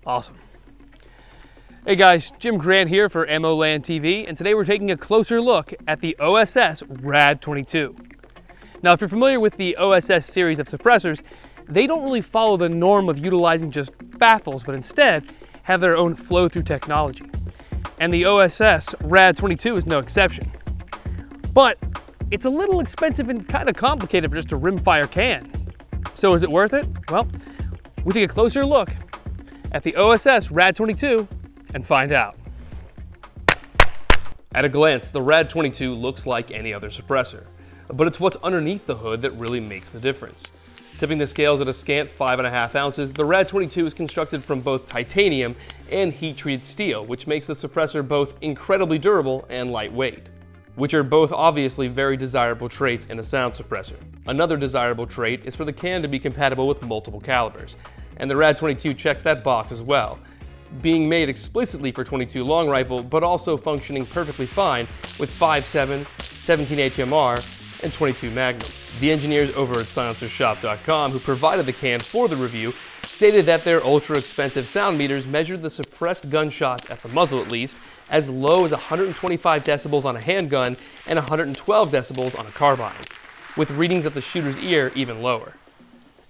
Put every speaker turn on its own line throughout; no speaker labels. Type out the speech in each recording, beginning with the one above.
Awesome. Hey guys, Jim Grant here for Ammo Land TV, and today we're taking a closer look at the OSS RAD-22. Now, if you're familiar with the OSS series of suppressors, they don't really follow the norm of utilizing just baffles, but instead have their own flow-through technology. And the OSS RAD-22 is no exception. But it's a little expensive and kind of complicated for just a rimfire can. So is it worth it? Well, we take a closer look at the OSS RAD-22 and find out. At a glance, the RAD-22 looks like any other suppressor, but it's what's underneath the hood that really makes the difference. Tipping the scales at a scant 5.5 ounces, the RAD-22 is constructed from both titanium and heat-treated steel, which makes the suppressor both incredibly durable and lightweight, which are both obviously very desirable traits in a sound suppressor. Another desirable trait is for the can to be compatible with multiple calibers, and the RAD-22 checks that box as well, being made explicitly for .22 long rifle, but also functioning perfectly fine with 5.7, 17 HMR, and .22 Magnum. The engineers over at silencershop.com, who provided the can for the review, stated that their ultra-expensive sound meters measured the suppressed gunshots, at the muzzle at least, as low as 125 decibels on a handgun and 112 decibels on a carbine, with readings at the shooter's ear even lower.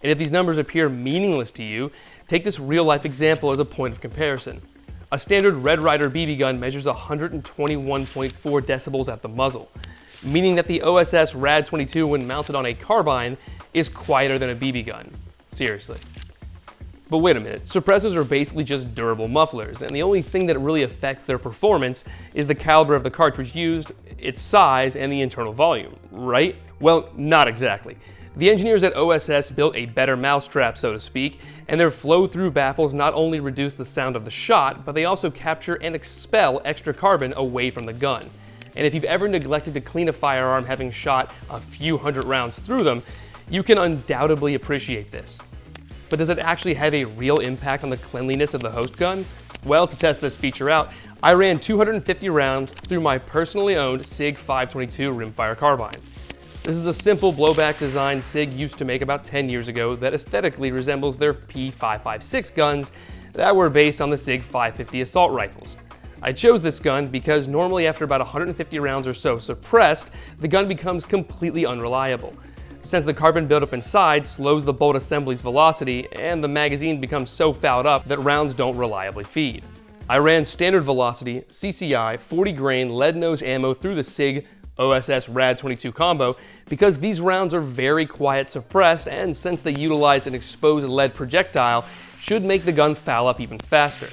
And if these numbers appear meaningless to you, take this real-life example as a point of comparison. A standard Red Ryder BB gun measures 121.4 decibels at the muzzle, meaning that the OSS RAD-22, when mounted on a carbine, is quieter than a BB gun. Seriously. But wait a minute, suppressors are basically just durable mufflers, and the only thing that really affects their performance is the caliber of the cartridge used, its size, and the internal volume, right? Well, not exactly. The engineers at OSS built a better mousetrap, so to speak, and their flow-through baffles not only reduce the sound of the shot, but they also capture and expel extra carbon away from the gun. And if you've ever neglected to clean a firearm having shot a few hundred rounds through them, you can undoubtedly appreciate this. But does it actually have a real impact on the cleanliness of the host gun? Well, to test this feature out, I ran 250 rounds through my personally owned SIG 522 rimfire carbine. This is a simple blowback design SIG used to make about 10 years ago that aesthetically resembles their P556 guns that were based on the SIG 550 assault rifles. I chose this gun because normally after about 150 rounds or so suppressed, the gun becomes completely unreliable, since the carbon buildup inside slows the bolt assembly's velocity and the magazine becomes so fouled up that rounds don't reliably feed. I ran standard velocity, CCI, 40 grain lead nose ammo through the SIG OSS RAD-22 combo because these rounds are very quiet suppressed, and since they utilize an exposed lead projectile, should make the gun foul up even faster.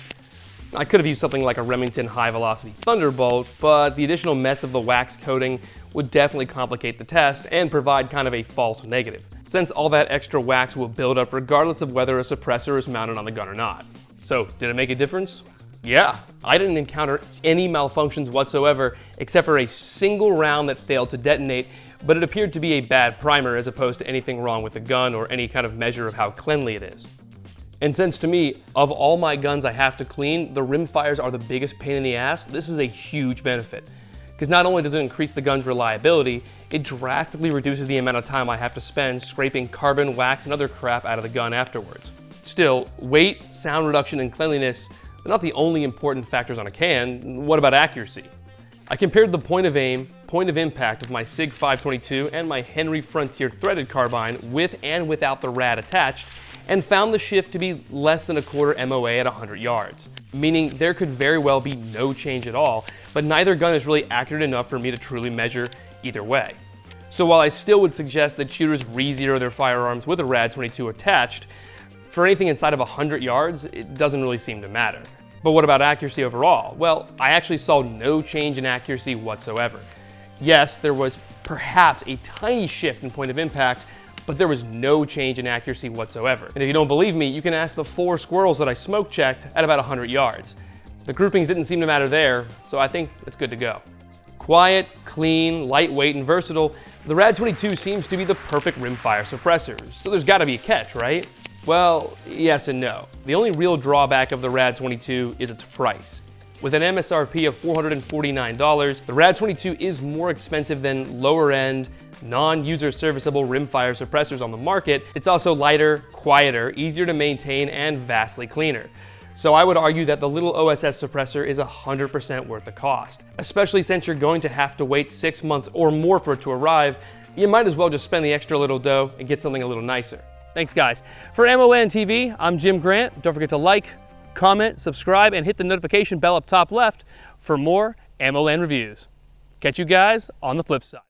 I could have used something like a Remington high velocity Thunderbolt, but the additional mess of the wax coating would definitely complicate the test and provide kind of a false negative, since all that extra wax will build up regardless of whether a suppressor is mounted on the gun or not. So, did it make a difference? Yeah, I didn't encounter any malfunctions whatsoever except for a single round that failed to detonate, but it appeared to be a bad primer as opposed to anything wrong with the gun or any kind of measure of how cleanly it is. And since to me, of all my guns I have to clean, the rimfires are the biggest pain in the ass, this is a huge benefit. Because not only does it increase the gun's reliability, it drastically reduces the amount of time I have to spend scraping carbon, wax, and other crap out of the gun afterwards. Still, weight, sound reduction, and cleanliness, they're not the only important factors on a can. What about accuracy? I compared the point of aim, point of impact of my SIG 522 and my Henry Frontier threaded carbine with and without the rad attached, and found the shift to be less than a quarter MOA at 100 yards. Meaning there could very well be no change at all, but neither gun is really accurate enough for me to truly measure either way. So while I still would suggest that shooters re-zero their firearms with a RAD-22 attached, for anything inside of 100 yards, it doesn't really seem to matter. But what about accuracy overall? Well, I actually saw no change in accuracy whatsoever. Yes, there was perhaps a tiny shift in point of impact, but there was no change in accuracy whatsoever. And if you don't believe me, you can ask the 4 squirrels that I smoke checked at about 100 yards. The groupings didn't seem to matter there, so I think it's good to go. Quiet, clean, lightweight, and versatile, the RAD-22 seems to be the perfect rimfire suppressor, so there's gotta be a catch, right? Well, yes and no. The only real drawback of the RAD-22 is its price. With an MSRP of $449, the RAD-22 is more expensive than lower-end, non-user serviceable rimfire suppressors on the market. It's also lighter, quieter, easier to maintain, and vastly cleaner. So I would argue that the little OSS suppressor is 100% worth the cost. Especially since you're going to have to wait 6 months or more for it to arrive, you might as well just spend the extra little dough and get something a little nicer. Thanks guys. For AmmoLand TV, I'm Jim Grant. Don't forget to like, comment, subscribe, and hit the notification bell up top left for more AmmoLand reviews. Catch you guys on the flip side.